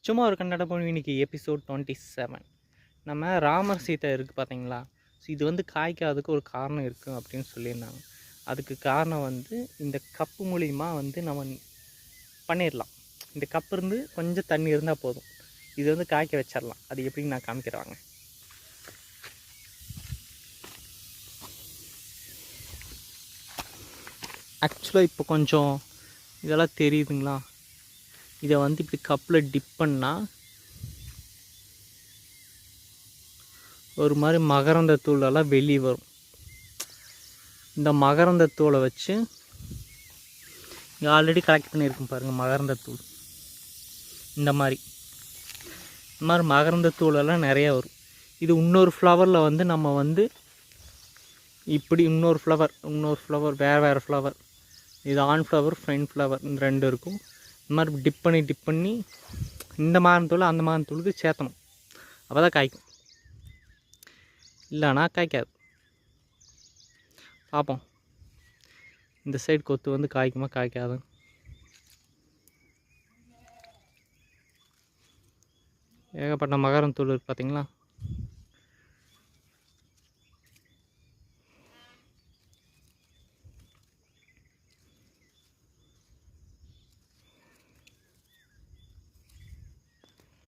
சும்மா ஒரு கன்னட பொண்ணு இன்னைக்கு எபிசோட் 27. நம்ம ராமர் சீதை இருக்குது பார்த்தீங்களா. ஸோ இது வந்து காய்க்காததுக்கு ஒரு காரணம் இருக்குது அப்படின்னு சொல்லியிருந்தாங்க. அதுக்கு காரணம் வந்து இந்த கப்பு மூலிமா வந்து நம்ம பண்ணிடலாம். இந்த கப்பு இருந்து கொஞ்சம் தண்ணி இருந்தால் போதும், இது வந்து காய்க்க வச்சிடலாம். அது எப்படின்னு நான் காமிக்கிறாங்க. ஆக்சுவலாக இப்போ கொஞ்சம் இதெல்லாம் தெரியுதுங்களா. இதை வந்து இப்படி கப்பில் டிப் பண்ணால் ஒரு மாதிரி மகரந்த தூளெல்லாம் வெளியே வரும். இந்த மகரந்த தூளை வச்சு இங்கே ஆல்ரெடி கலெக்ட் பண்ணியிருக்கோம் பாருங்கள். மகரந்த தூள் இந்த மாதிரி மகரந்த தூளெல்லாம் நிறையா வரும். இது இன்னொரு ஃப்ளவரில் வந்து நம்ம வந்து இப்படி இன்னொரு ஃப்ளவர் வேறு ஃப்ளவர், இது ஆன் ஃப்ளவர் ஃப்ரெண்ட் ஃப்ளவர் இந்த ரெண்டு இருக்கும். இந்த மாதிரி டிப் பண்ணி இந்த மகரந்தூள் அந்த மகரந்தூளுக்கு சேர்த்தணும். அப்போ தான் காய்க்கும், இல்லைனா காய்க்காது. பார்ப்போம் இந்த சைடு கொத்து வந்து காய்க்குமா காய்க்காது. ஏகப்பட்ட மகரந்தூள் இருக்குது பார்த்தீங்களா.